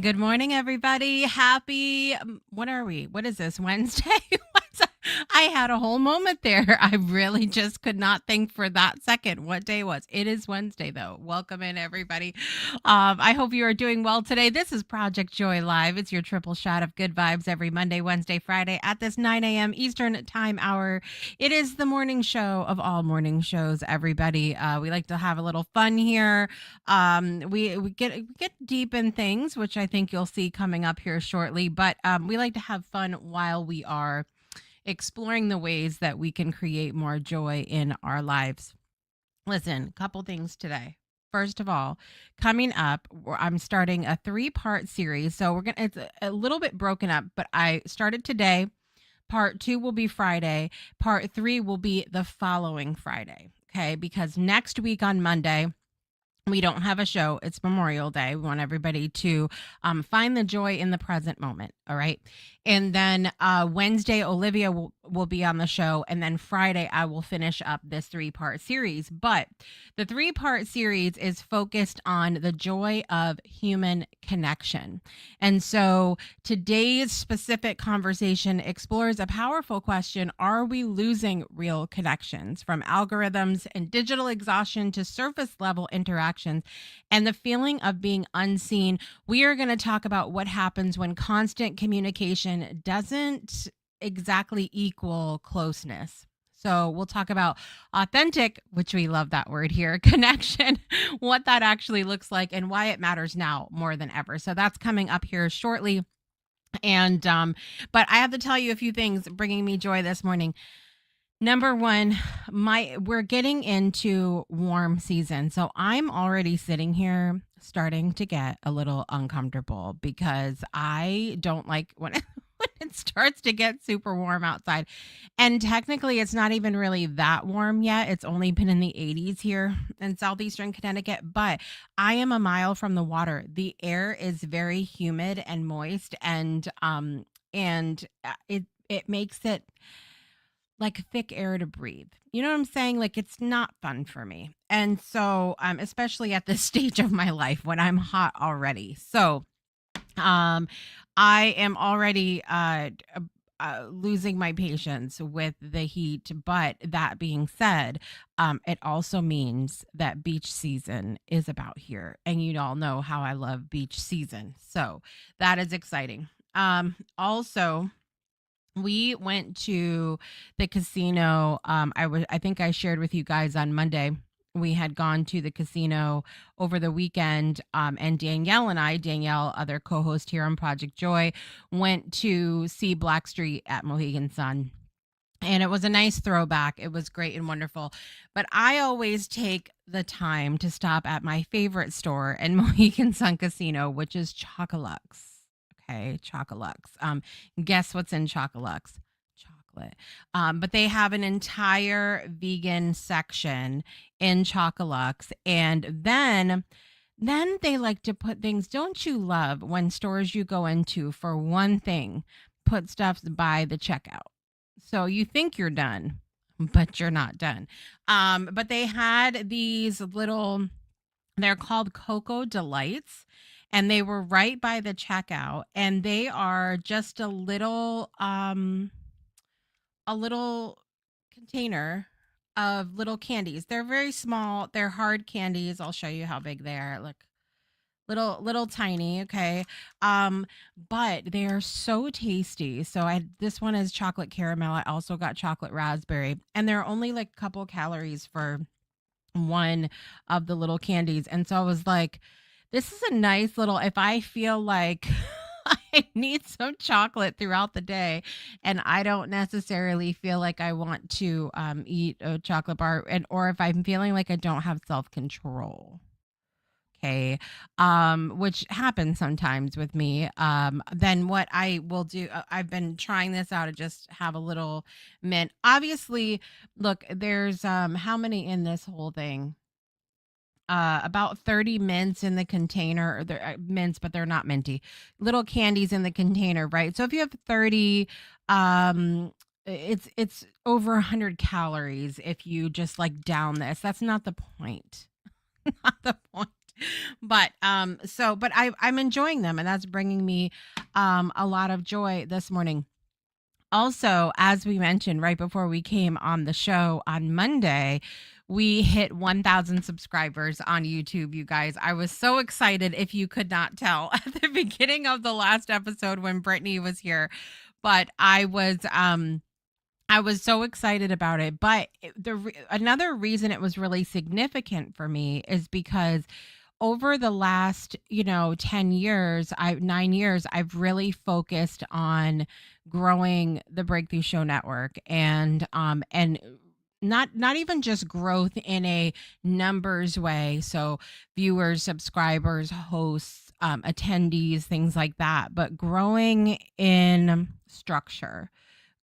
Good morning, everybody. Happy, what are we? What is this, Wednesday? I had a whole moment there. I really just could not think for that second what day it was. It is Wednesday, though. Welcome in, everybody. I hope you are doing well today. This is Project Joy Live. It's your triple shot of good vibes every Monday, Wednesday, Friday at this 9 a.m. Eastern time hour. It is the morning show of all morning shows, everybody. We like to have a little fun here. We get deep in things, which I think you'll see coming up here shortly. But we like to have fun while we are exploring the ways that we can create more joy in our lives. Listen, couple things today. First of all, coming up, I'm starting a 3-part series. So it's a little bit broken up, but I started today. Part 2 will be Friday. Part 3 will be the following Friday. Okay, because next week on Monday, we don't have a show. It's Memorial Day. We want everybody to find the joy in the present moment. All right. And then Wednesday, Olivia will be on the show. And then Friday, I will finish up this 3-part series. But the 3-part series is focused on the joy of human connection. And so today's specific conversation explores a powerful question. Are we losing real connections, from algorithms and digital exhaustion to surface level interactions and the feeling of being unseen? We are going to talk about what happens when constant communication doesn't exactly equal closeness. So we'll talk about authentic, which we love that word here, connection, what that actually looks like and why it matters now more than ever. So that's coming up here shortly. And, but I have to tell you a few things bringing me joy this morning. Number one, we're getting into warm season. So I'm already sitting here starting to get a little uncomfortable because I don't like when it starts to get super warm outside. And technically it's not even really that warm yet. It's only been in the 80s here in southeastern Connecticut, but I am a mile from the water. The air is very humid and moist, and it makes it like thick air to breathe. You know what I'm saying? Like, it's not fun for me. And so, especially at this stage of my life when I'm hot already. So, I am already losing my patience with the heat. But that being said, it also means that beach season is about here. And you all know how I love beach season. So that is exciting. Also, we went to the casino. I think I shared with you guys on Monday. We had gone to the casino over the weekend, and Danielle, other co-host here on Project Joy, went to see Blackstreet at Mohegan Sun. And it was a nice throwback. It was great and wonderful. But I always take the time to stop at my favorite store in Mohegan Sun Casino, which is Chocolux. Okay, Chocolux. Guess what's in Chocolux? Chocolate. But they have an entire vegan section in Chocolux. And then they like to put things. Don't you love when stores you go into for one thing put stuff by the checkout? So you think you're done, but you're not done. But they had these little, they're called Cocoa Delights. And they were right by the checkout, and they are just a little container of little candies. They're very small. They're hard candies. I'll show you how big they are. Look, little tiny. Okay. But they are so tasty. So this one is chocolate caramel. I also got chocolate raspberry, and they're only like a couple calories for one of the little candies. And so I was like, This is a nice little, if I feel like I need some chocolate throughout the day and I don't necessarily feel like I want to eat a chocolate bar, and or if I'm feeling like I don't have self-control. Okay. Which happens sometimes with me. Then what I will do, I've been trying this out to just have a little mint. Obviously, look, there's how many in this whole thing? About 30 mints in the container, or they're mints, but they're not minty. Little candies in the container, right? So if you have 30, it's over 100 calories if you just like down this. That's not the point. Not the point. But I'm enjoying them, and that's bringing me a lot of joy this morning. Also, as we mentioned right before we came on the show on Monday, we hit 1,000 subscribers on YouTube, you guys. I was so excited, if you could not tell, at the beginning of the last episode when Brittany was here. But I was so excited about it. But another reason it was really significant for me is because over the last, 10 years, 9 years, I've really focused on growing the Breakthrough Show Network, and not even just growth in a numbers way. So viewers, subscribers, hosts, attendees, things like that, but growing in structure,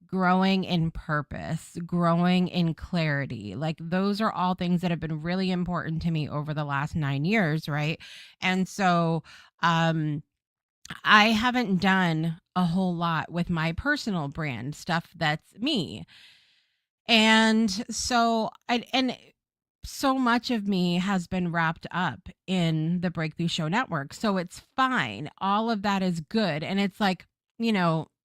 growing in purpose, growing in clarity. Like those are all things that have been really important to me over the last 9 years, right? And so I haven't done a whole lot with my personal brand stuff that's me. And so much of me has been wrapped up in the Breakthrough Show Network. So it's fine. All of that is good. And it's like,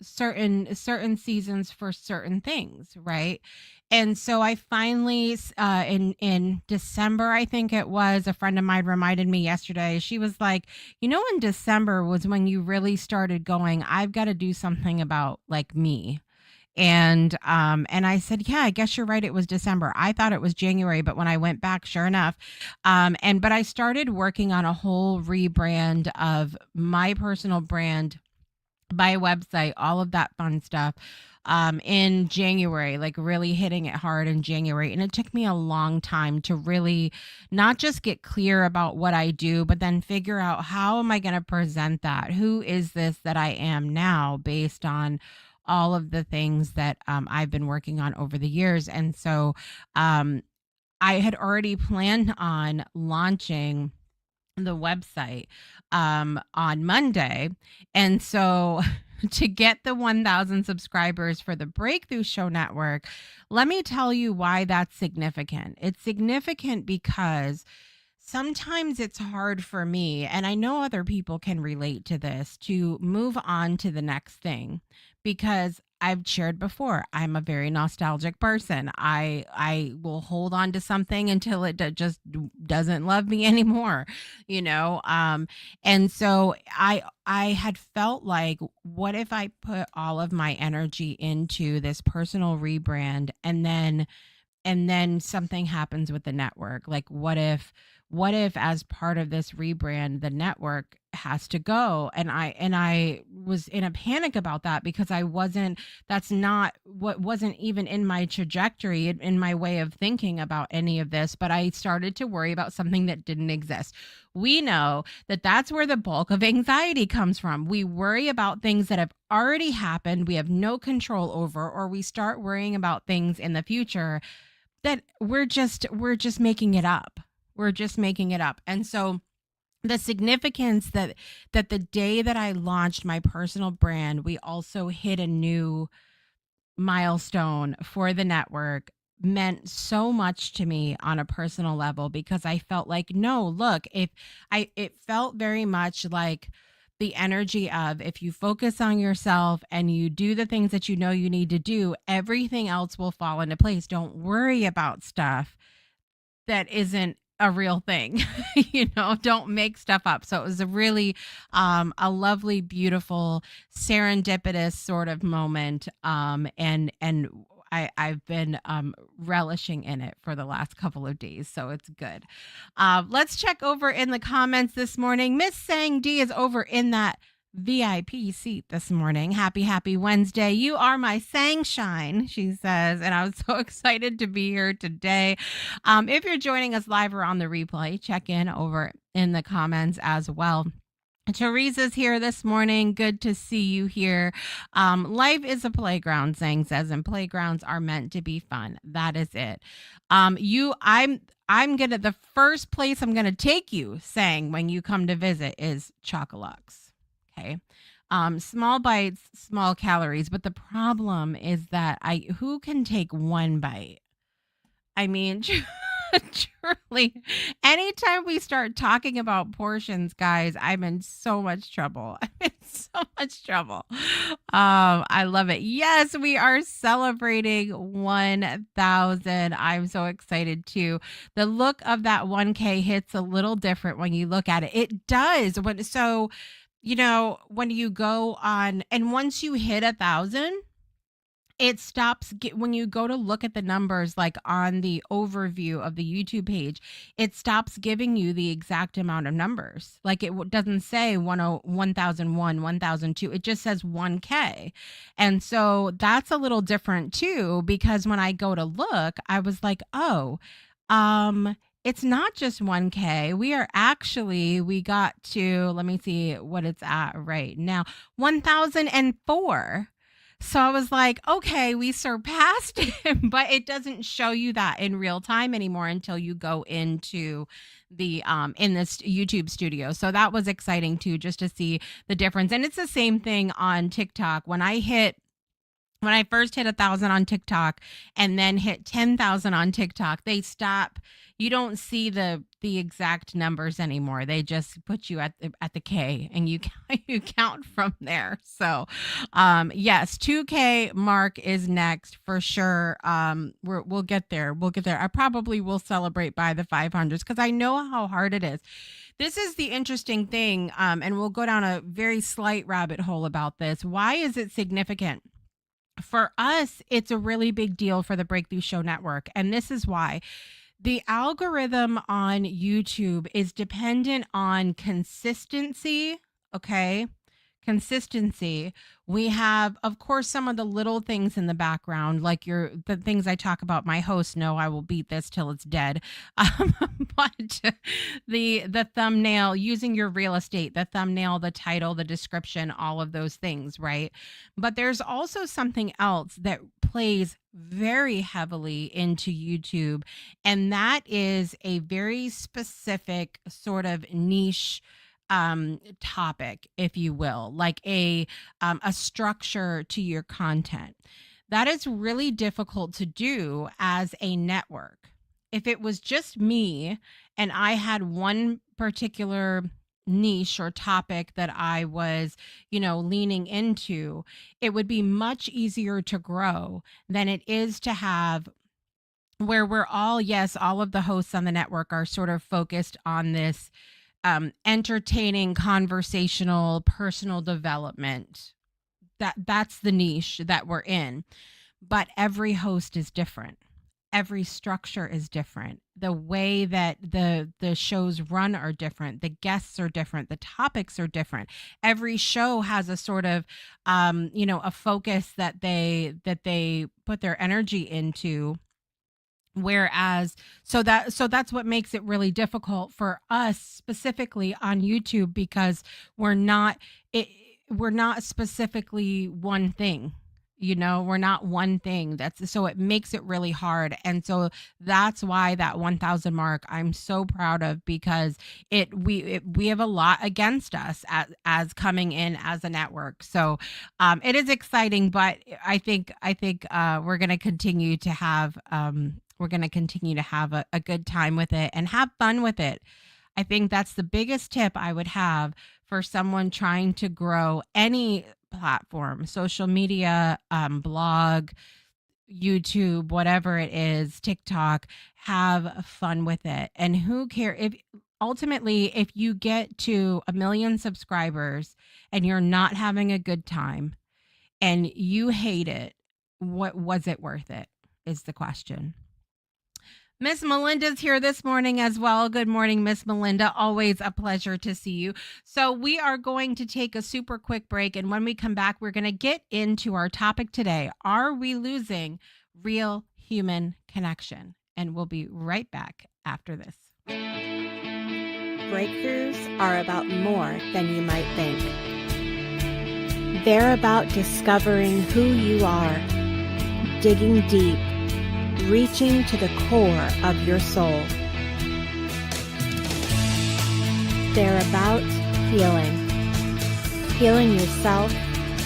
certain seasons for certain things, right? And so I finally in December, I think it was, a friend of mine reminded me yesterday. She was like, in December was when you really started going, I've got to do something about like me. And I said, yeah, I guess you're right. It was December. I thought it was January, but when I went back, sure enough, but I started working on a whole rebrand of my personal brand, my website, all of that fun stuff, in January, like really hitting it hard in January. And it took me a long time to really not just get clear about what I do, but then figure out, how am I going to present that? Who is this that I am now, based on all of the things that I've been working on over the years. And so I had already planned on launching the website on Monday. And so to get the 1,000 subscribers for the Breakthrough Show Network, let me tell you why that's significant. It's significant because sometimes it's hard for me, and I know other people can relate to this, to move on to the next thing, because I've shared before, I'm a very nostalgic person. I will hold on to something until it just doesn't love me anymore, you know. And so I had felt like, what if I put all of my energy into this personal rebrand, and then something happens with the network? Like, what if as part of this rebrand, the network has to go? And I was in a panic about that, because I wasn't that's not what wasn't even in my trajectory, in my way of thinking about any of this. But I started to worry about something that didn't exist. We know that that's where the bulk of anxiety comes from. We worry about things that have already happened, we have no control over, or we start worrying about things in the future that we're just making it up. We're just making it up. And so the significance that the day that I launched my personal brand, we also hit a new milestone for the network, meant so much to me on a personal level, because I felt like, no, look, if I it felt very much like the energy of, if you focus on yourself and you do the things that you know you need to do, everything else will fall into place. Don't worry about stuff that isn't a real thing. Don't make stuff up. So it was a really a lovely, beautiful, serendipitous sort of moment. And I've been relishing in it for the last couple of days, so it's good. Let's check over in the comments this morning. Miss Sang D is over in that VIP seat this morning. Happy Wednesday. You are my Sangshine, she says, and I was so excited to be here today. If you're joining us live or on the replay, check in over in the comments as well. Teresa's here this morning. Good to see you here. Life is a playground, Sang says, and playgrounds are meant to be fun. That is it. I'm gonna the first place I'm gonna take you, Sang, when you come to visit is Chocolux. Okay. Small bites, small calories, but the problem is that who can take one bite? I mean, truly, anytime we start talking about portions, guys, I'm in so much trouble. I'm in so much trouble. I love it. Yes, we are celebrating 1,000. I'm so excited too. The look of that 1K hits a little different when you look at it. It does. When you go on, and once you hit 1,000, it stops when you go to look at the numbers, like on the overview of the YouTube page, it stops giving you the exact amount of numbers. Like it doesn't say 1001, 1002. It just says 1K. And so that's a little different too, because when I go to look, I was like, oh, it's not just 1K. We got to, let me see what it's at right now, 1004. So I was like, okay, we surpassed him, but it doesn't show you that in real time anymore until you go into the in this YouTube studio. So that was exciting too, just to see the difference. And it's the same thing on TikTok. When I first hit 1,000 on TikTok and then hit 10,000 on TikTok, they stop. You don't see the exact numbers anymore. They just put you at the K, and you count from there. So, yes, 2K mark is next for sure. We'll get there. We'll get there. I probably will celebrate by the 500s because I know how hard it is. This is the interesting thing, and we'll go down a very slight rabbit hole about this. Why is it significant? For us, it's a really big deal for the Breakthrough Show Network. And this is why. The algorithm on YouTube is dependent on consistency. Okay. Consistency. We have, of course, some of the little things in the background, like the things I talk about. My hosts know I will beat this till it's dead. But the thumbnail, using your real estate, the thumbnail, the title, the description, all of those things, right? But there's also something else that plays very heavily into YouTube, and that is a very specific sort of niche topic, if you will, like a structure to your content. That is really difficult to do as a network. If it was just me and I had one particular niche or topic that I was, leaning into, it would be much easier to grow than it is to have where all of the hosts on the network are sort of focused on this entertaining, conversational, personal development. That's the niche that we're in. But every host is different. Every structure is different. The way that the shows run are different. The guests are different. The topics are different. Every show has a sort of a focus that they put their energy into. Whereas, so that's what makes it really difficult for us specifically on YouTube, because we're not specifically one thing. We're not one thing. So it makes it really hard. And so that's why that 1,000 mark I'm so proud of, because we have a lot against us as coming in as a network. So it is exciting, but I think we're going to continue to have a good time with it and have fun with it. I think that's the biggest tip I would have for someone trying to grow any platform, social media, blog, YouTube, whatever it is, TikTok. Have fun with it. And who cares if you get to 1 million subscribers and you're not having a good time and you hate it, What was it worth it? Is the question. Miss Melinda's here this morning as well. Good morning, Miss Melinda. Always a pleasure to see you. So, we are going to take a super quick break. And when we come back, we're going to get into our topic today. Are we losing real human connection? And we'll be right back after this. Breakthroughs are about more than you might think. They're about discovering who you are, digging deep, reaching to the core of your soul. They're about healing yourself,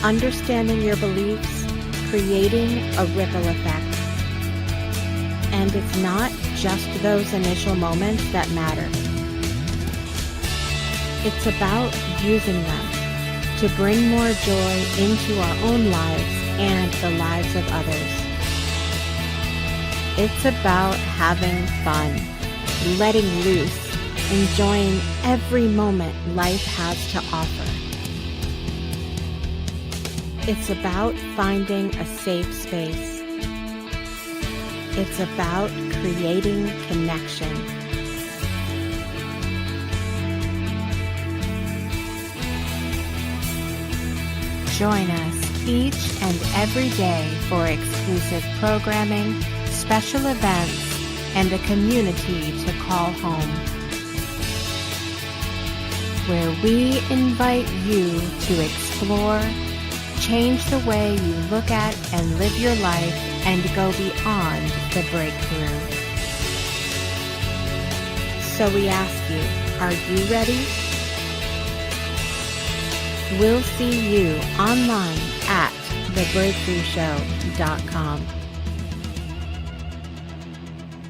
understanding your beliefs, creating a ripple effect. And it's not just those initial moments that matter. It's about using them to bring more joy into our own lives and the lives of others. It's about having fun, letting loose, enjoying every moment life has to offer. It's about finding a safe space. It's about creating connection. Join us each and every day for exclusive programming, special events, and a community to call home, where we invite you to explore, change the way you look at and live your life, and go beyond the breakthrough. So we ask you, are you ready? We'll see you online at thebreakthroughshow.com.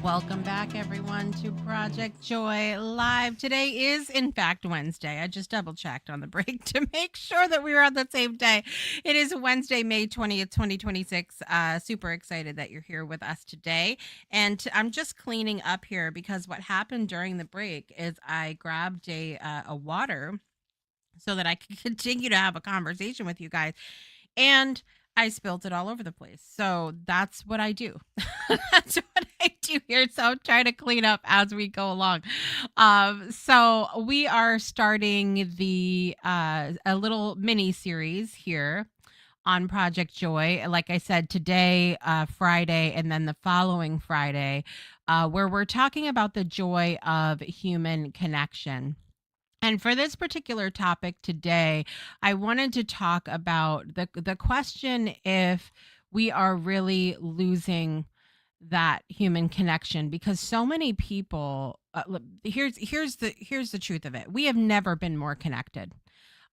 Welcome back, everyone, to Project Joy Live. Today is, in fact, Wednesday. I just double-checked on the break to make sure that we were on the same day. It is Wednesday, May 20th, 2026. Super excited that you're here with us today. And I'm just cleaning up here because what happened during the break is I grabbed a water so that I can continue to have a conversation with you guys. And I spilled it all over the place. So that's what I do. That's what I do here. So I'm trying to clean up as we go along. So we are starting a little mini series here on Project Joy. Like I said, today, Friday, and then the following Friday, where we're talking about the joy of human connection. And for this particular topic today, I wanted to talk about the question if we are really losing that human connection, because so many people here's the truth of it. We have never been more connected.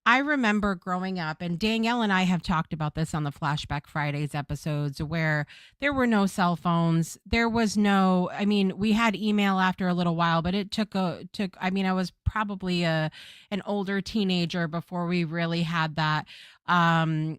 I remember growing up, and Danielle and I have talked about this on the Flashback Fridays episodes, where there were no cell phones. There was no, I mean, we had email after a little while, but it I mean, I was probably an older teenager before we really had that. The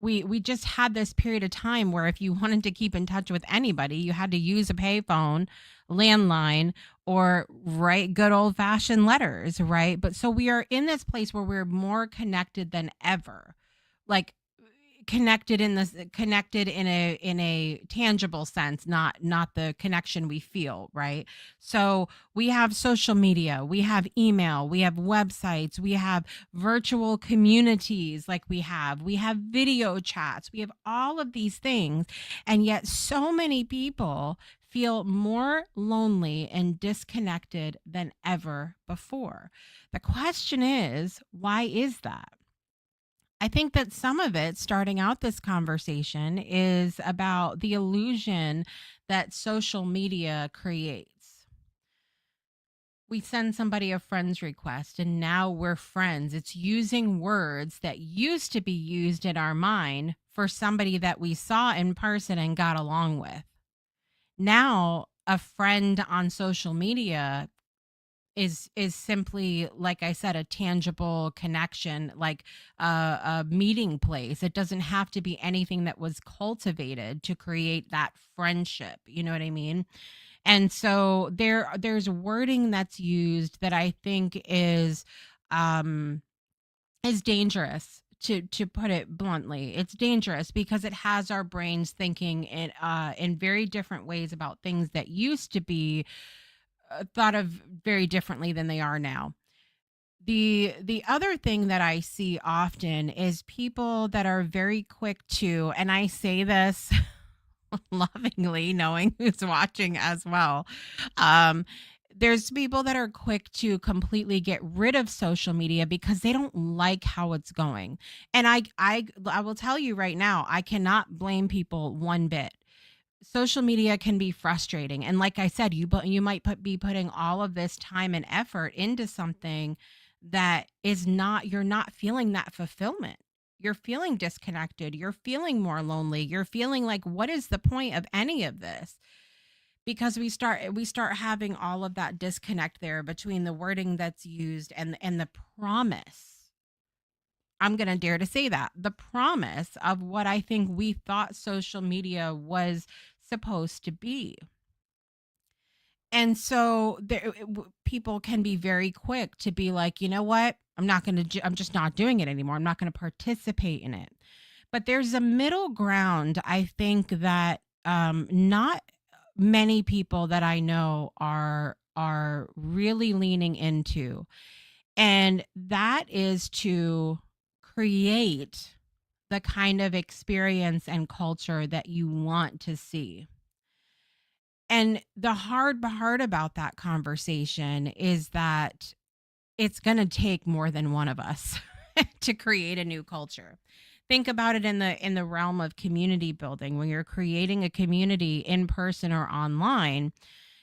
we just had this period of time where if you wanted to keep in touch with anybody, you had to use a payphone, landline, or write good old fashioned letters, right? But so we are in this place where we're more connected than ever. Like connected in a tangible sense, not the connection we feel, right? So we have social media, we have email, we have websites, we have virtual communities, like we have video chats, we have all of these things, and yet so many people feel more lonely and disconnected than ever before. The question is, why is that? I think that some of it, starting out this conversation, is about the illusion that social media creates. We send somebody a friend's request and now we're friends. It's using words that used to be used in our mind for somebody that we saw in person and got along with. Now, a friend on social media is simply, like I said, a tangible connection, like a meeting place. It doesn't have to be anything that was cultivated to create that friendship, you know what I mean? And so there's wording that's used that I think is dangerous to put it bluntly. It's dangerous because it has our brains thinking in very different ways about things that used to be thought of very differently than they are now. The other thing that I see often is people that are very quick to, and I say this lovingly, knowing who's watching as well. Um, there's people that are quick to completely get rid of social media because they don't like how it's going. And I will tell you right now, I cannot blame people one bit. Social media can be frustrating, and like I said, you might be putting all of this time and effort into something that is not, you're not feeling that fulfillment. You're feeling disconnected, you're feeling more lonely, you're feeling like, what is the point of any of this? Because we start having all of that disconnect there between the wording that's used and the promise. I'm going to dare to say that the promise of what I think we thought social media was supposed to be. And so people can be very quick to be like, you know what? I'm just not doing it anymore. I'm not going to participate in it. But there's a middle ground, I think, that not many people that I know are really leaning into. And that is to create the kind of experience and culture that you want to see. And the hard part about that conversation is that it's going to take more than one of us to create a new culture. Think about it in the realm of community building. When you're creating a community in person or online,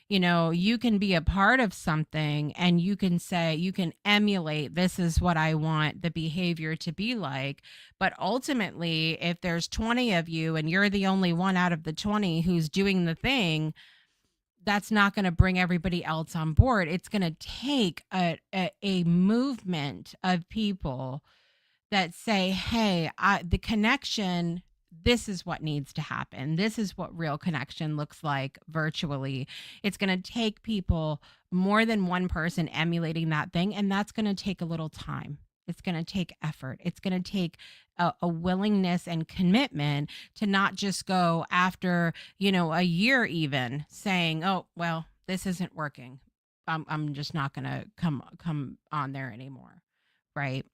you can be a part of something and you can say, you can emulate, this is what I want the behavior to be like. But ultimately, if there's 20 of you and you're the only one out of the 20 who's doing the thing, that's not going to bring everybody else on board. It's going to take a movement of people that say, hey, the connection, this is what needs to happen. This is what real connection looks like virtually. It's going to take people, more than one person emulating that thing. And that's going to take a little time. It's going to take effort. It's going to take a willingness and commitment to not just go after, a year even saying, oh, well, this isn't working. I'm just not going to come on there anymore. Right.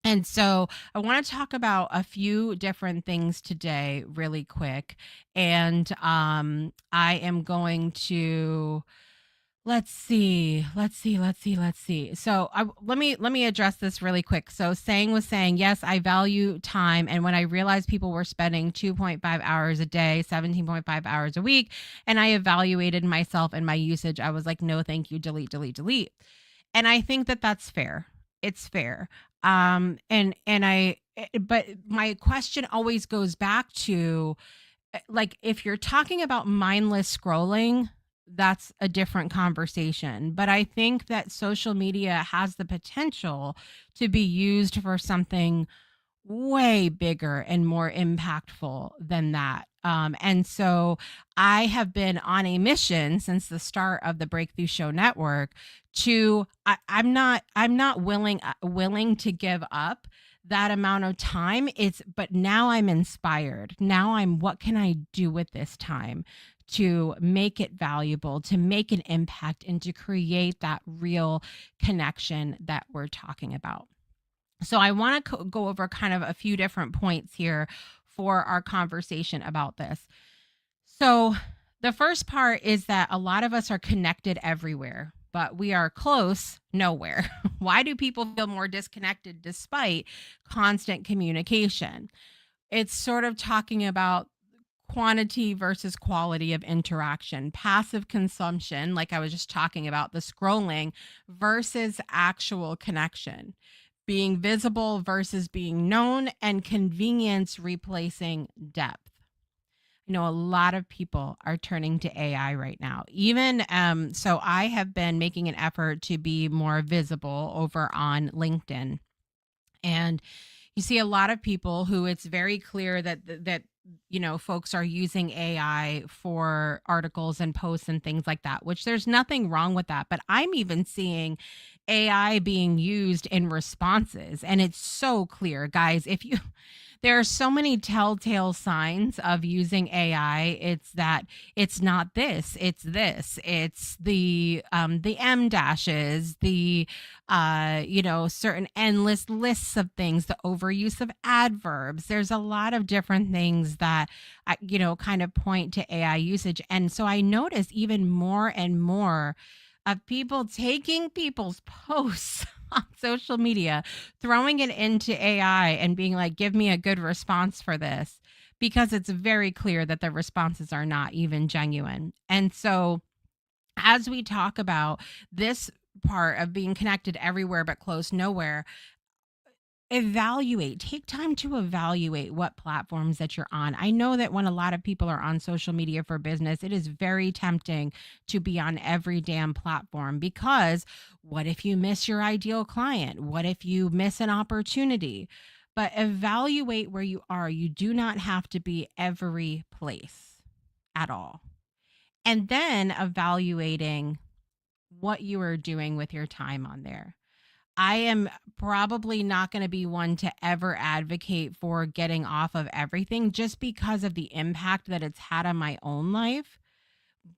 And so I want to talk about a few different things today, really quick. And I am going to, let's see. So let me address this really quick. So Sang was saying, yes, I value time. And when I realized people were spending 2.5 hours a day, 17.5 hours a week, and I evaluated myself and my usage, I was like, no, thank you, delete, delete, delete. And I think that that's fair. It's fair. But my question always goes back to, like, if you're talking about mindless scrolling, that's a different conversation. But I think that social media has the potential to be used for something way bigger and more impactful than that. And so I have been on a mission since the start of the Breakthrough Show Network to, I'm not willing to give up that amount of time. But now I'm inspired. Now what can I do with this time to make it valuable, to make an impact, and to create that real connection that we're talking about. So I want to go over kind of a few different points here for our conversation about this. So the first part is that a lot of us are connected everywhere, but we are close nowhere. Why do people feel more disconnected despite constant communication? It's sort of talking about quantity versus quality of interaction, passive consumption, like I was just talking about, the scrolling, versus actual connection, being visible versus being known, and convenience replacing depth. A lot of people are turning to AI right now. Even so I have been making an effort to be more visible over on LinkedIn. And you see a lot of people who it's very clear that folks are using AI for articles and posts and things like that, which there's nothing wrong with that. But I'm even seeing AI being used in responses. And it's so clear, guys. If you, there are so many telltale signs of using AI. It's that it's not this, it's this, it's the M dashes, the certain endless lists of things, the overuse of adverbs. There's a lot of different things that kind of point to AI usage. And so I notice even more and more of people taking people's posts on social media, throwing it into AI and being like, give me a good response for this, because it's very clear that the responses are not even genuine. And so, as we talk about this part of being connected everywhere but close nowhere, take time to evaluate what platforms that you're on. I know that when a lot of people are on social media for business, it is very tempting to be on every damn platform, because what if you miss your ideal client? What if you miss an opportunity? But evaluate where you are. You do not have to be every place at all. And then evaluating what you are doing with your time on there. I am probably not going to be one to ever advocate for getting off of everything, just because of the impact that it's had on my own life.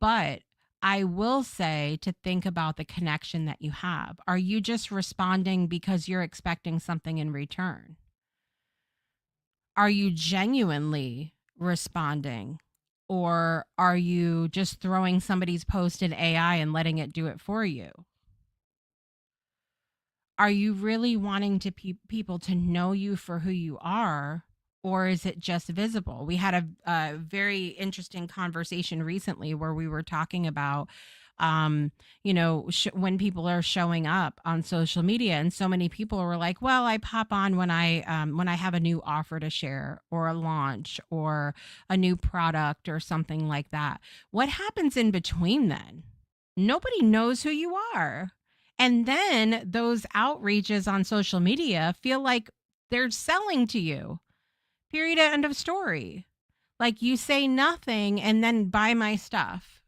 But I will say to think about the connection that you have. Are you just responding because you're expecting something in return? Are you genuinely responding? Or are you just throwing somebody's post in AI and letting it do it for you? Are you really wanting to people to know you for who you are, or is it just visible? We had a very interesting conversation recently where we were talking about when people are showing up on social media, and so many people were like, well, I pop on when I have a new offer to share, or a launch, or a new product, or something like that. What happens in between then? Nobody knows who you are. And then those outreaches on social media feel like they're selling to you. Period. End of story. Like, you say nothing and then buy my stuff.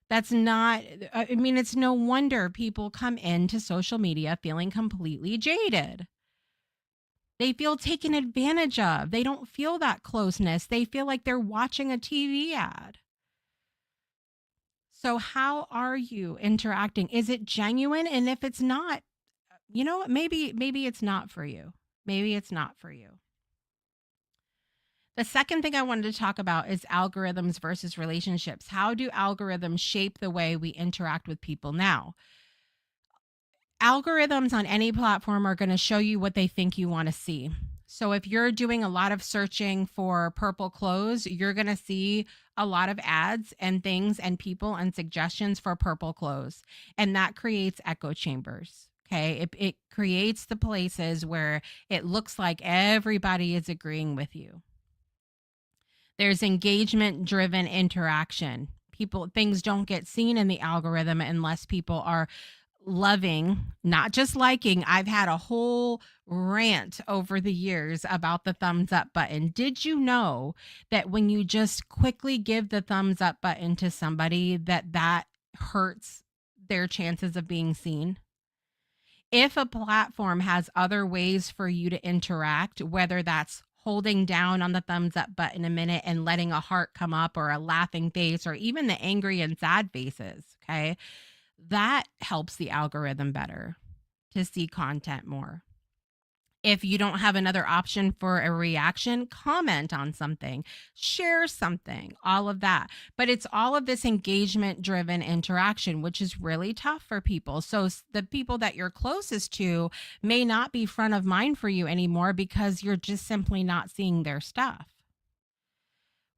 That's not, I mean, it's no wonder people come into social media feeling completely jaded. They feel taken advantage of. They don't feel that closeness. They feel like they're watching a TV ad. So, how are you interacting? Is it genuine? And if it's not, you know what? Maybe it's not for you. Maybe it's not for you. The second thing I wanted to talk about is algorithms versus relationships. How do algorithms shape the way we interact with people now? Algorithms on any platform are going to show you what they think you want to see. So if you're doing a lot of searching for purple clothes, you're going to see a lot of ads and things and people and suggestions for purple clothes. And that creates echo chambers. Okay. It creates the places where it looks like everybody is agreeing with you. There's engagement driven interaction. Things don't get seen in the algorithm unless people are loving, not just liking. I've had a whole rant over the years about the thumbs up button. Did you know that when you just quickly give the thumbs up button to somebody, that hurts their chances of being seen? If a platform has other ways for you to interact, whether that's holding down on the thumbs up button a minute and letting a heart come up, or a laughing face, or even the angry and sad faces, okay, that helps the algorithm better to see content more. If you don't have another option for a reaction, comment on something, share something, all of that. But it's all of this engagement driven interaction, which is really tough for people. So the people that you're closest to may not be front of mind for you anymore, because you're just simply not seeing their stuff.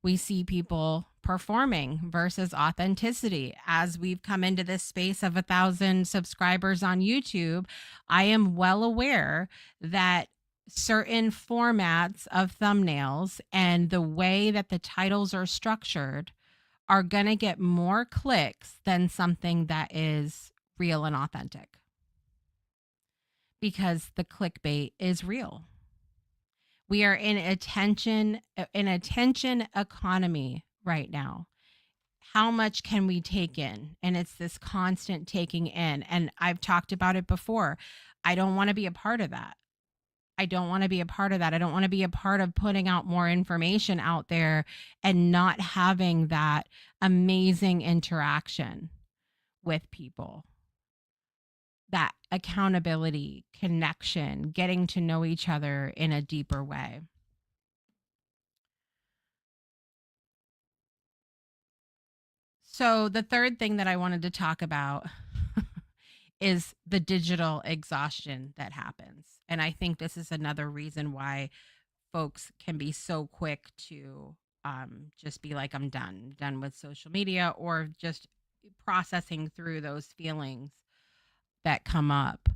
We see people performing versus authenticity. As we've come into this space of 1,000 subscribers on YouTube, I am well aware that certain formats of thumbnails and the way that the titles are structured are going to get more clicks than something that is real and authentic, because the clickbait is real. We are in attention economy right now. how much can we take in? And it's this constant taking in. And I've talked about it before. I don't want to be a part of that. I don't want to be a part of that. I don't want to be a part of putting out more information out there and not having that amazing interaction with people, that accountability, connection, getting to know each other in a deeper way. So, the third thing that I wanted to talk about is the digital exhaustion that happens. And I think this is another reason why folks can be so quick to just be like, I'm done with social media, or just processing through those feelings that come up.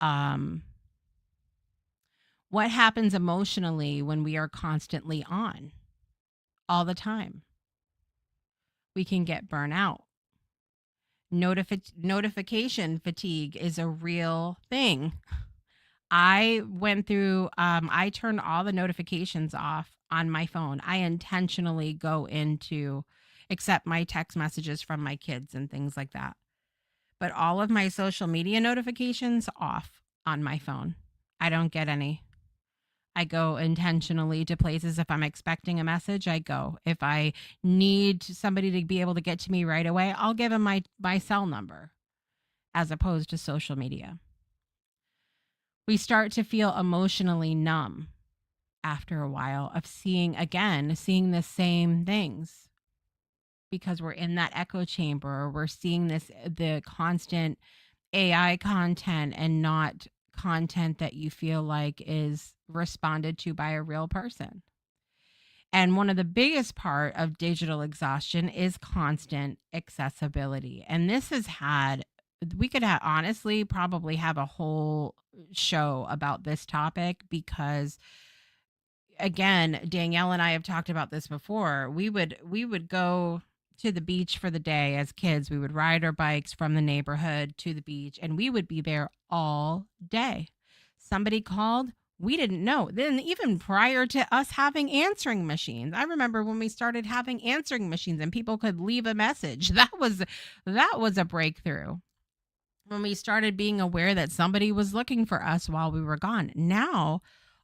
Um, what happens emotionally when we are constantly on all the time? We can get burnout. Notification fatigue is a real thing. I went through, I turned all the notifications off on my phone. I intentionally go into, accept my text messages from my kids and things like that. But all of my social media notifications off on my phone. I don't get any. I go intentionally to places. If I'm expecting a message, I go. If I need somebody to be able to get to me right away, I'll give them my cell number, as opposed to social media. We start to feel emotionally numb after a while of seeing the same things, because we're in that echo chamber, or we're seeing the constant AI content and not content that you feel like is responded to by a real person. And one of the biggest part of digital exhaustion is constant accessibility. And this has had, we could honestly probably have a whole show about this topic, because again, Danielle and I have talked about this before. We would go to the beach for the day as kids. We would ride our bikes from the neighborhood to the beach, and we would be there all day. Somebody called, we didn't know. Then, even prior to us having answering machines, I remember when we started having answering machines and people could leave a message. That was a breakthrough. When we started being aware that somebody was looking for us while we were gone. Now,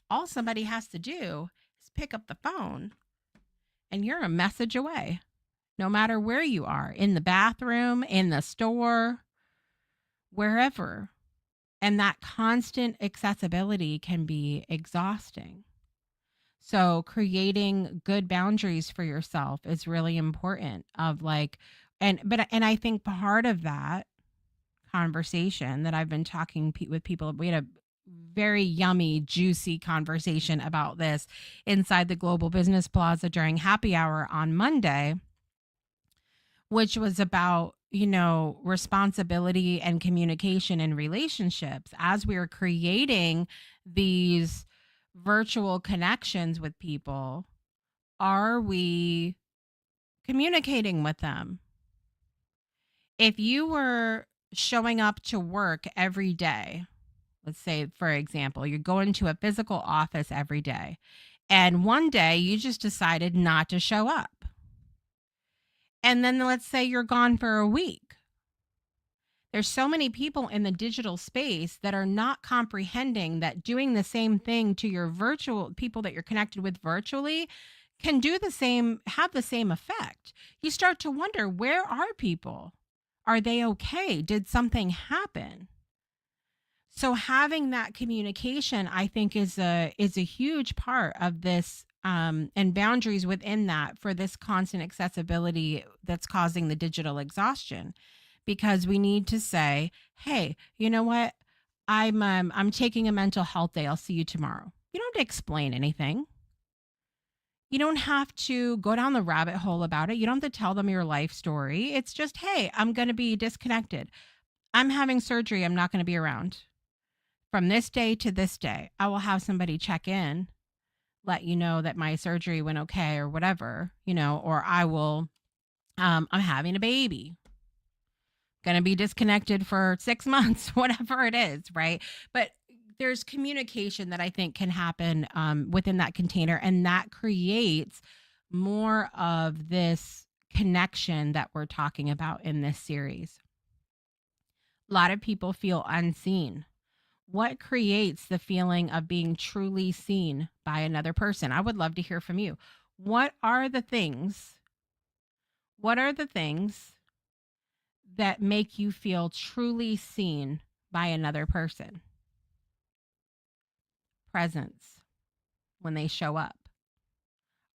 all somebody has to do is pick up the phone and you're a message away, no matter where you are, in the bathroom, in the store, wherever. And that constant accessibility can be exhausting. So creating good boundaries for yourself is really important, of like, and I think part of that conversation that I've been talking with people, we had a very yummy, juicy conversation about this inside the Global Business Plaza during happy hour on Monday, which was about, responsibility and communication in relationships. As we are creating these virtual connections with people, are we communicating with them? If you were showing up to work every day, let's say, for example, you're going to a physical office every day, and one day you just decided not to show up. And then let's say you're gone for a week. There's so many people in the digital space that are not comprehending that doing the same thing to your virtual people that you're connected with virtually can do the same, have the same effect. You start to wonder, where are people? Are they okay? Did something happen? So having that communication, I think, is a huge part of this, and boundaries within that, for this constant accessibility that's causing the digital exhaustion. Because we need to say, hey, you know what? I'm taking a mental health day. I'll see you tomorrow. You don't have to explain anything. You don't have to go down the rabbit hole about it. You don't have to tell them your life story. It's just, hey, I'm going to be disconnected. I'm having surgery. I'm not going to be around. From this day to this day, I will have somebody check in, let you know that my surgery went okay, or whatever, or I will, I'm having a baby, going to be disconnected for 6 months, whatever it is, right? But there's communication that I think can happen within that container, and that creates more of this connection that we're talking about in this series. A lot of people feel unseen. What creates the feeling of being truly seen by another person? I would love to hear from you. What are the things? What are the things that make you feel truly seen by another person? Presence when they show up.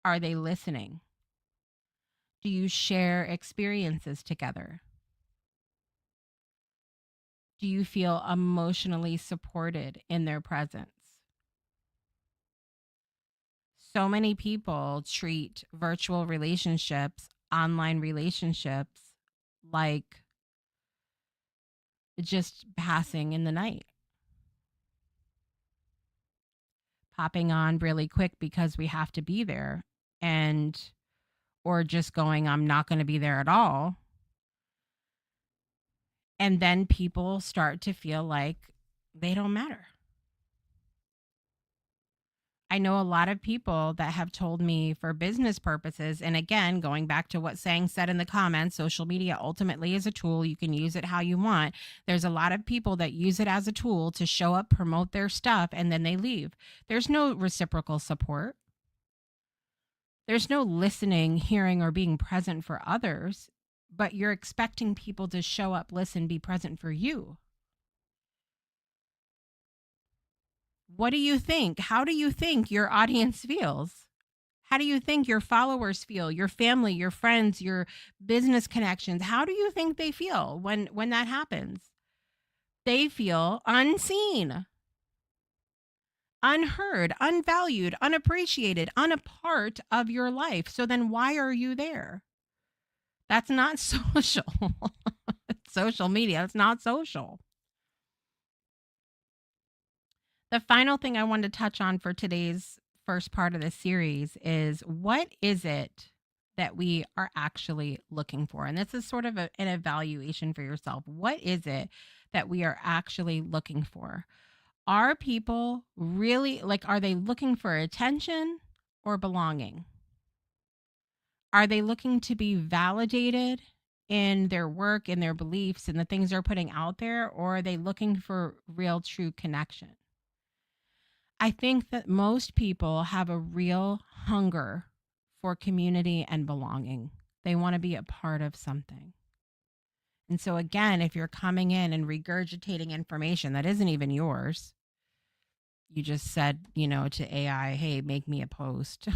Are they listening? Do you share experiences together? Do you feel emotionally supported in their presence? So many people treat virtual relationships, online relationships, like just passing in the night, popping on really quick because we have to be there, and or just going, I'm not going to be there at all. And then people start to feel like they don't matter. I know a lot of people that have told me for business purposes. And again, going back to what Sang said in the comments, social media ultimately is a tool. You can use it how you want. There's a lot of people that use it as a tool to show up, promote their stuff, and then they leave. There's no reciprocal support. There's no listening, hearing, or being present for others, but you're expecting people to show up, listen, be present for you. What do you think? How do you think your audience feels? How do you think your followers feel? Your family, your friends, your business connections, how do you think they feel when that happens? They feel unseen, unheard, unvalued, unappreciated, unapart of your life. So then why are you there? That's not social. Social media, it's not social. The final thing I wanted to touch on for today's first part of the series is, what is it that we are actually looking for? And this is sort of an evaluation for yourself. What is it that we are actually looking for? Are people really, like, are they looking for attention or belonging? Are they looking to be validated in their work, in their beliefs, and the things they're putting out there? Or are they looking for real, true connection? I think that most people have a real hunger for community and belonging. They want to be a part of something. And so, again, if you're coming in and regurgitating information that isn't even yours, you just said, to AI, hey, make me a post.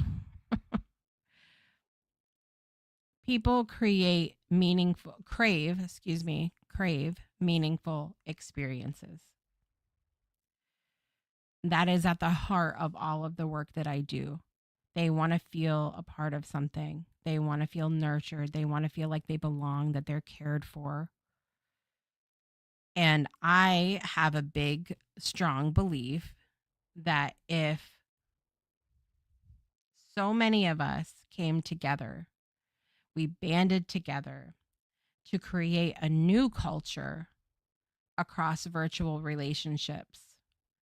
People crave meaningful experiences. That is at the heart of all of the work that I do. They want to feel a part of something. They want to feel nurtured. They want to feel like they belong, that they're cared for. And I have a big, strong belief that if so many of us came together, we banded together to create a new culture across virtual relationships,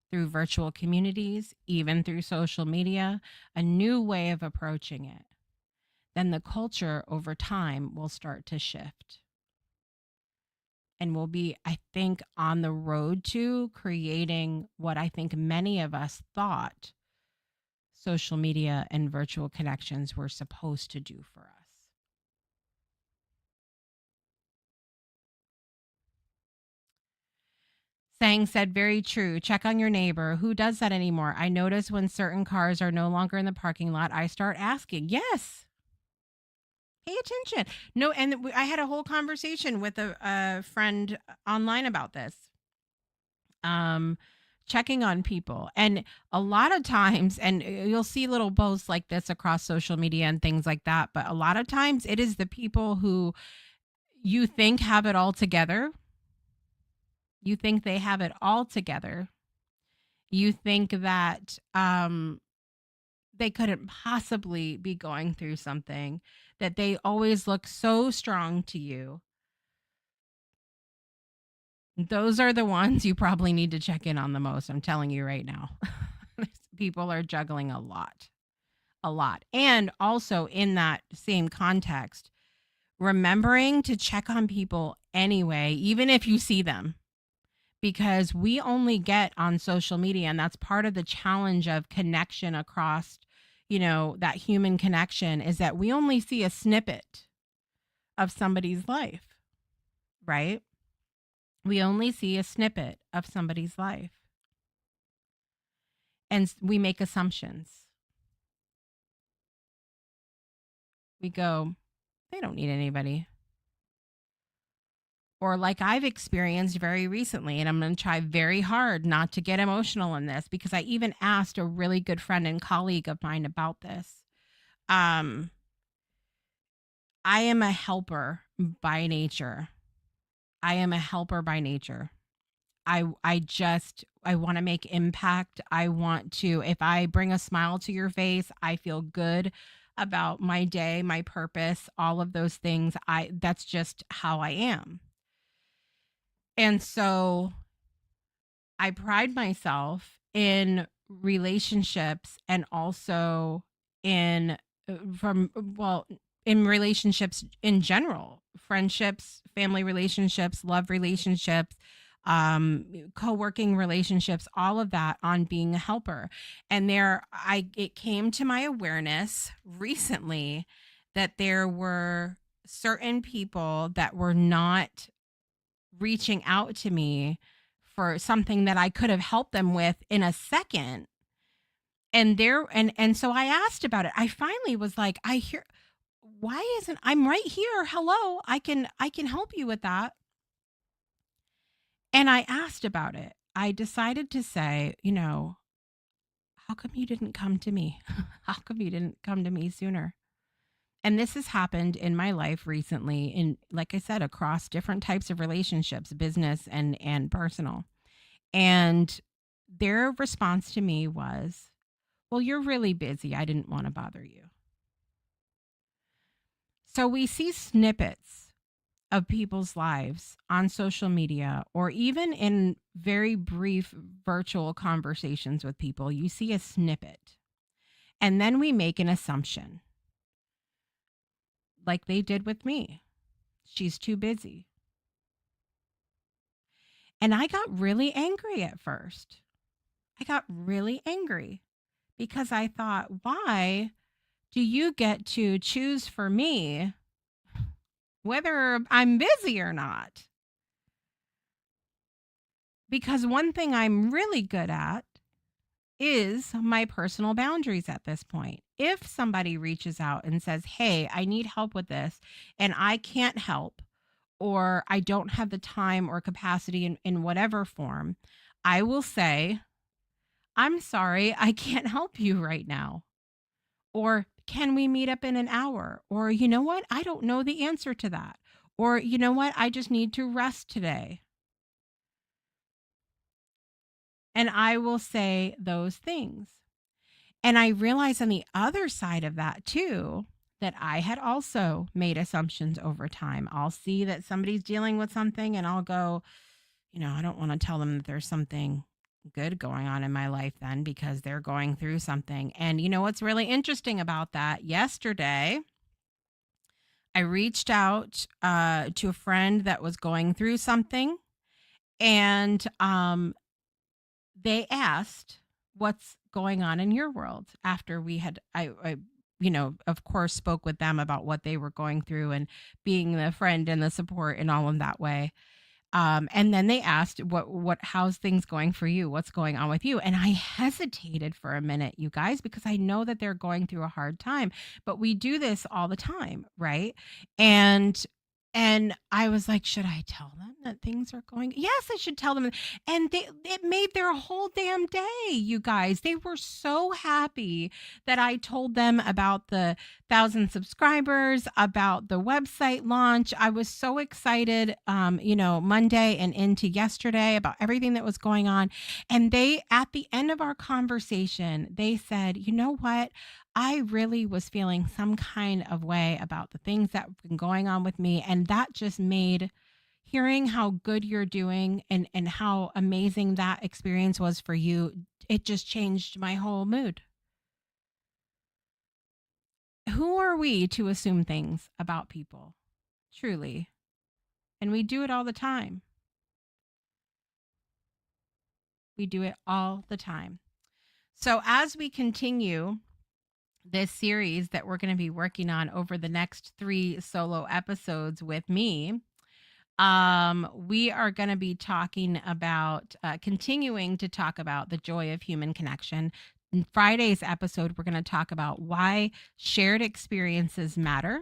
through virtual communities, even through social media, a new way of approaching it, then the culture over time will start to shift. And we'll be, I think, on the road to creating what I think many of us thought social media and virtual connections were supposed to do for us. Sang said, very true. Check on your neighbor. Who does that anymore? I notice when certain cars are no longer in the parking lot, I start asking. Yes. Pay attention. No, and I had a whole conversation with a friend online about this. Checking on people. And a lot of times, and you'll see little posts like this across social media and things like that, but a lot of times it is the people who you think have it all together. You think they have it all together. You think that they couldn't possibly be going through something, that they always look so strong to you. Those are the ones you probably need to check in on the most. I'm telling you right now. People are juggling a lot. And also in that same context, remembering to check on people anyway, even if you see them, because we only get on social media, and that's part of the challenge of connection across, that human connection, is that we only see a snippet of somebody's life, right? We only see a snippet of somebody's life, and we make assumptions. We go, they don't need anybody. Or like I've experienced very recently, and I'm going to try very hard not to get emotional in this, because I even asked a really good friend and colleague of mine about this. Um, I am a helper by nature. I am a helper by nature. I want to make impact. I want to, if I bring a smile to your face, I feel good about my day, my purpose, all of those things. That's just how I am. And so I pride myself in relationships, and also in in relationships in general, friendships, family relationships, love relationships, co-working relationships, all of that, on being a helper. And it came to my awareness recently that there were certain people that were not reaching out to me for something that I could have helped them with in a second. And so I asked about it. I finally was like, why isn't I'm right here. Hello, I can help you with that. And I asked about it. I decided to say, how come you didn't come to me? How come you didn't come to me sooner? And this has happened in my life recently, in, like I said, across different types of relationships, business and personal. And their response to me was, well, you're really busy. I didn't want to bother you. So we see snippets of people's lives on social media, or even in very brief virtual conversations with people. You see a snippet, and then we make an assumption, like they did with me. She's too busy. And I got really angry at first. I got really angry because I thought, why do you get to choose for me whether I'm busy or not? Because one thing I'm really good at is my personal boundaries at this point. If somebody reaches out and says, hey, I need help with this, and I can't help, or I don't have the time or capacity in whatever form, I will say, I'm sorry, I can't help you right now. Or can we meet up in an hour? Or, you know what? I don't know the answer to that. Or, you know what? I just need to rest today. And I will say those things. And I realize on the other side of that too, that I had also made assumptions over time. I'll see that somebody's dealing with something, and I'll go, I don't want to tell them that there's something good going on in my life then, because they're going through something. And you know what's really interesting about that? Yesterday, I reached out to a friend that was going through something, and they asked, what's going on in your world, after we had, of course, spoke with them about what they were going through, and being the friend and the support and all in that way. And then they asked, how's things going for you? What's going on with you? And I hesitated for a minute, you guys, because I know that they're going through a hard time, but we do this all the time, right? And I was like, should I tell them that things are going? Yes, I should tell them. And it made their whole damn day, you guys. They were so happy that I told them about the 1,000 subscribers, about the website launch. I was so excited, Monday and into yesterday, about everything that was going on. And they, at the end of our conversation, they said, you know what? I really was feeling some kind of way about the things that have been going on with me. And that just made hearing how good you're doing, and how amazing that experience was for you, it just changed my whole mood. Who are we to assume things about people? truly. And we do it all the time. We do it all the time. So, as we continue this series that we're going to be working on over the next 3 solo episodes with me, we are going to be talking about, continuing to talk about the joy of human connection. In Friday's episode, we're going to talk about why shared experiences matter.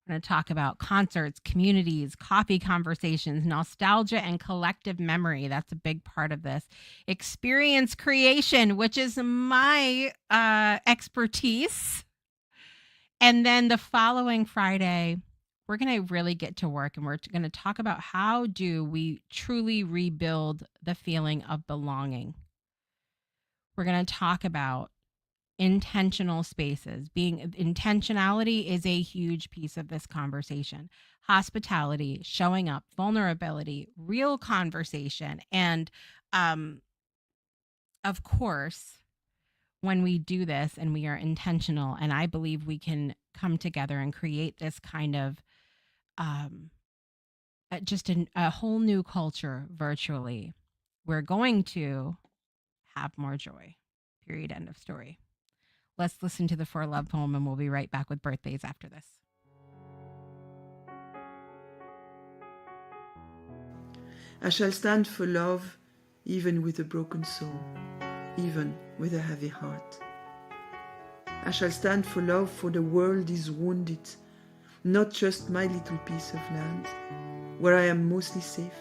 We're going to talk about concerts, communities, coffee conversations, nostalgia, and collective memory. That's a big part of this. Experience creation, which is my expertise. And then the following Friday, we're going to really get to work and we're going to talk about how do we truly rebuild the feeling of belonging. We're going to talk about intentional spaces. Being intentionality is a huge piece of this conversation. Hospitality, showing up, vulnerability, real conversation, and of course, when we do this and we are intentional, and I believe we can come together and create this kind of just a whole new culture virtually, we're going to have more joy. Period. End of story. Let's listen to the For Love poem and we'll be right back with birthdays after this. I shall stand for love, even with a broken soul, even with a heavy heart. I shall stand for love, for the world is wounded, not just my little piece of land, where I am mostly safe,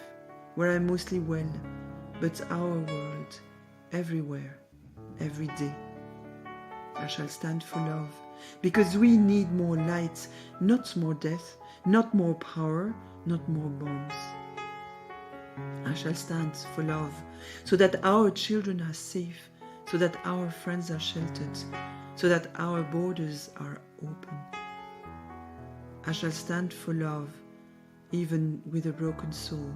where I am mostly well, but our world, everywhere, every day. I shall stand for love, because we need more light, not more death, not more power, not more bombs. I shall stand for love, so that our children are safe, so that our friends are sheltered, so that our borders are open. I shall stand for love, even with a broken soul,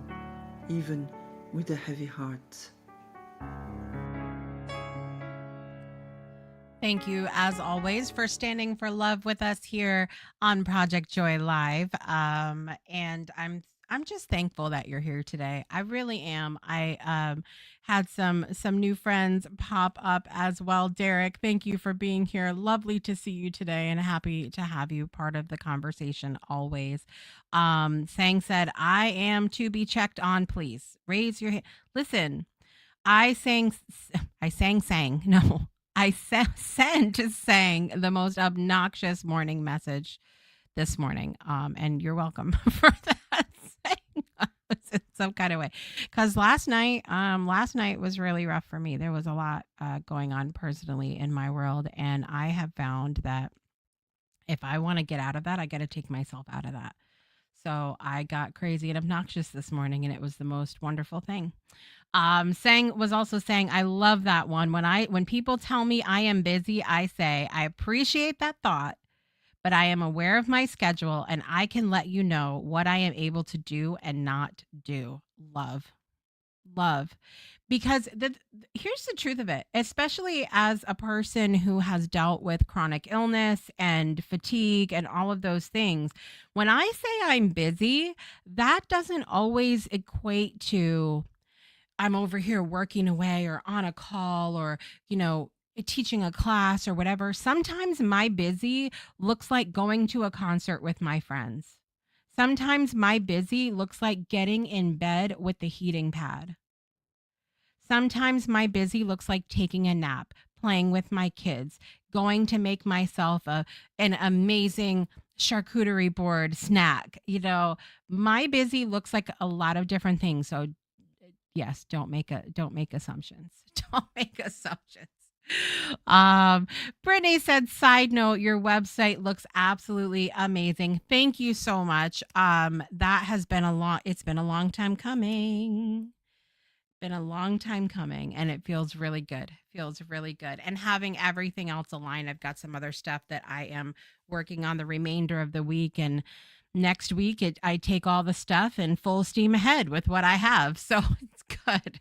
even with a heavy heart. Thank you, as always, for standing for love with us here on Project Joy Live. And I'm just thankful that you're here today. I really am. I had some new friends pop up as well. Derek, thank you for being here. Lovely to see you today, and happy to have you part of the conversation always. Sang said, "I am to be checked on. Please raise your hand." Listen, I sang. No. I sang the most obnoxious morning message this morning. And you're welcome for that saying in some kind of way. Because last night was really rough for me. There was a lot going on personally in my world. And I have found that if I want to get out of that, I got to take myself out of that. So I got crazy and obnoxious this morning, and it was the most wonderful thing. Sang was also saying, I love that one. When people tell me I am busy, I say, I appreciate that thought, but I am aware of my schedule and I can let you know what I am able to do and not do. Love. Because here's the truth of it, especially as a person who has dealt with chronic illness and fatigue and all of those things. When I say I'm busy, that doesn't always equate to I'm over here working away or on a call or, teaching a class or whatever. Sometimes my busy looks like going to a concert with my friends. Sometimes my busy looks like getting in bed with the heating pad. Sometimes my busy looks like taking a nap, playing with my kids, going to make myself an amazing charcuterie board snack. My busy looks like a lot of different things. So yes, don't make assumptions. Don't make assumptions. Brittany said, side note, your website looks absolutely amazing. Thank you so much. That has been it's been a long time coming. Been a long time coming, and it feels really good. And having everything else aligned, I've got some other stuff that I am working on the remainder of the week, and next week I take all the stuff and full steam ahead with what I have. So it's good.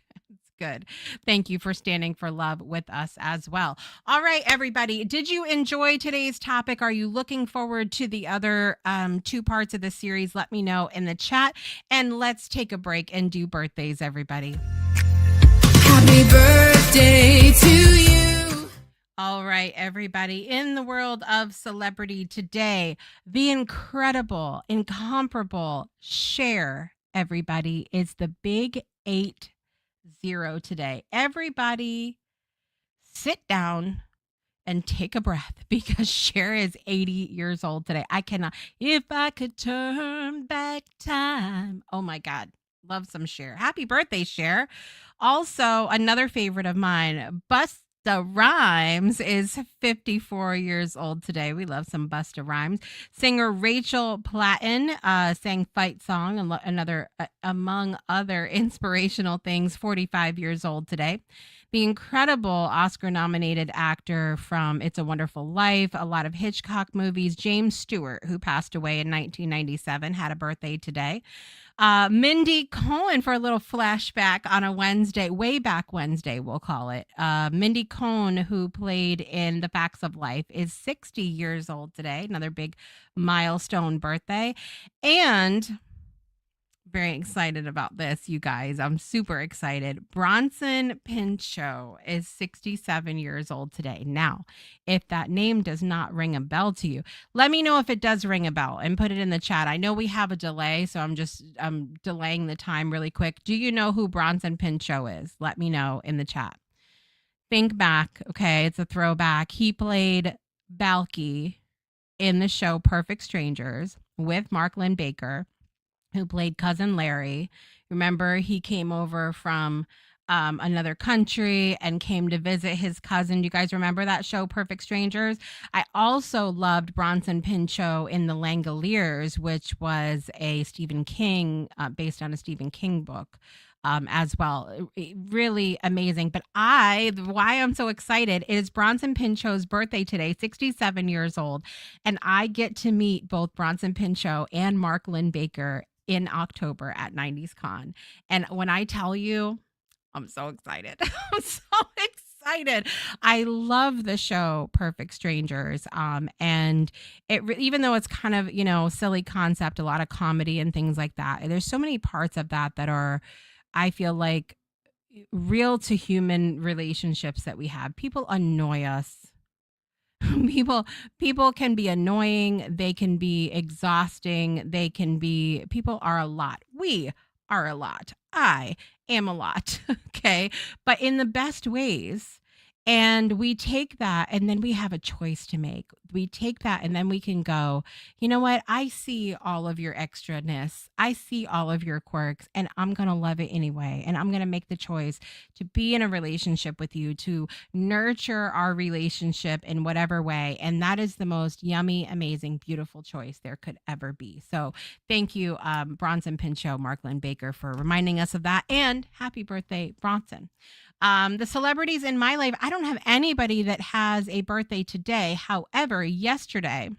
Good. Thank you for standing for love with us as well. All right, everybody. Did you enjoy today's topic? Are you looking forward to the other 2 parts of the series? Let me know in the chat. And let's take a break and do birthdays, everybody. Happy birthday to you. All right, everybody. In the world of celebrity today, the incredible, incomparable Cher, everybody, is the big 8-0 today. Everybody sit down and take a breath because Cher is 80 years old today. I cannot. If I could turn back time. Oh my God. Love some Cher. Happy birthday, Cher. Also, another favorite of mine, Busta Rhymes is 54 years old today. We love some Busta Rhymes. Singer Rachel Platten sang Fight Song, and another among other inspirational things, 45 years old today. The incredible Oscar-nominated actor from It's a Wonderful Life, a lot of Hitchcock movies, James Stewart, who passed away in 1997, had a birthday today. Mindy Cohn, for a little flashback on a Wednesday, way back Wednesday, we'll call it. Mindy Cohn, who played in The Facts of Life, is 60 years old today. Another big milestone birthday. And very excited about this, you guys. I'm super excited. Bronson Pinchot is 67 years old today. Now, if that name does not ring a bell to you, let me know if it does ring a bell and put it in the chat. I know we have a delay, so I'm delaying the time really quick. Do you know who Bronson Pinchot is? Let me know in the chat. Think back. Okay, it's a throwback. He played Balky in the show Perfect Strangers with Mark Lynn Baker, who played Cousin Larry. Remember, he came over from another country and came to visit his cousin. Do you guys remember that show, Perfect Strangers? I also loved Bronson Pinchot in The Langoliers, which was a Stephen King, based on a Stephen King book. As well. Really amazing. But why I'm so excited is Bronson Pinchot's birthday today, 67 years old. And I get to meet both Bronson Pinchot and Mark Lynn Baker in October at 90s Con. And when I tell you, I'm so excited. I'm so excited. I love the show Perfect Strangers. And even though it's kind of, silly concept, a lot of comedy and things like that, there's so many parts of that are, I feel like, real to human relationships that we have. People annoy us. People can be annoying. They can be exhausting. People are a lot. We are a lot. I am a lot. Okay. But in the best ways. And we take that and then we have a choice to make. We take that and then we can go, you know what? I see all of your extraness. I see all of your quirks and I'm going to love it anyway. And I'm going to make the choice to be in a relationship with you, to nurture our relationship in whatever way. And that is the most yummy, amazing, beautiful choice there could ever be. So thank you, Bronson Pinchot, Mark Lynn Baker, for reminding us of that. And happy birthday, Bronson. The celebrities in my life, I don't have anybody that has a birthday today. However, yesterday,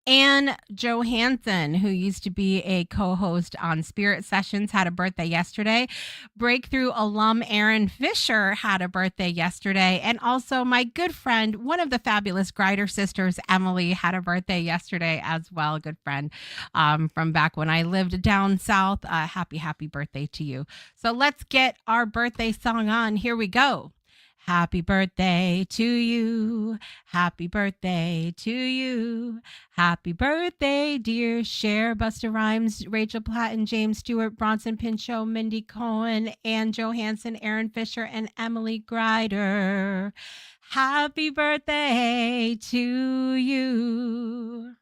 Anne Johansson, who used to be a co-host on Spirit Sessions, had a birthday yesterday. Breakthrough alum Aaron Fisher had a birthday yesterday. And also my good friend, one of the fabulous Grider sisters, Emily, had a birthday yesterday as well. Good friend from back when I lived down south. Happy birthday to you. So let's get our birthday song on. Here we go. Happy birthday to you. Happy birthday to you. Happy birthday, dear Cher, Busta Rhymes, Rachel Platten, James Stewart, Bronson Pinchot, Mindy Cohn, Anne Johansson, Aaron Fisher, and Emily Grider. Happy birthday to you.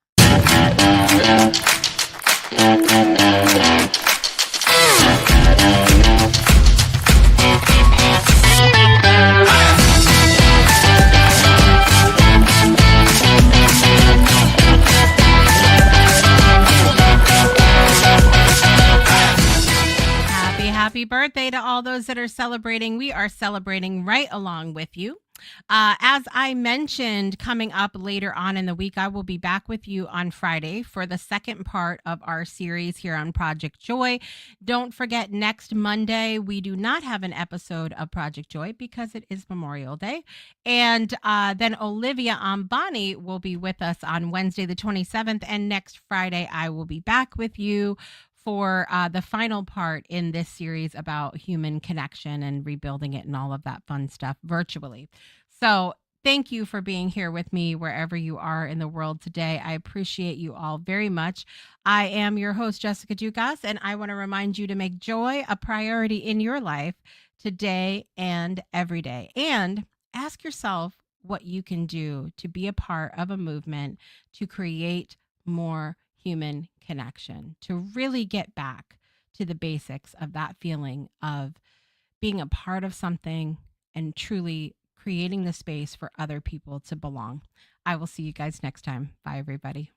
Happy birthday to all those that are celebrating. We are celebrating right along with you. As I mentioned, coming up later on in the week, I will be back with you on Friday for the second part of our series here on Project Joy. Don't forget, next Monday, we do not have an episode of Project Joy because it is Memorial Day. And then Olivia Ambani will be with us on Wednesday, the 27th. And next Friday, I will be back with you for the final part in this series about human connection and rebuilding it and all of that fun stuff virtually. So thank you for being here with me wherever you are in the world today. I appreciate you all very much. I am your host, Jessica Dugas, and I want to remind you to make joy a priority in your life today and every day. And ask yourself what you can do to be a part of a movement to create more human connection, to really get back to the basics of that feeling of being a part of something and truly creating the space for other people to belong. I will see you guys next time. Bye, everybody.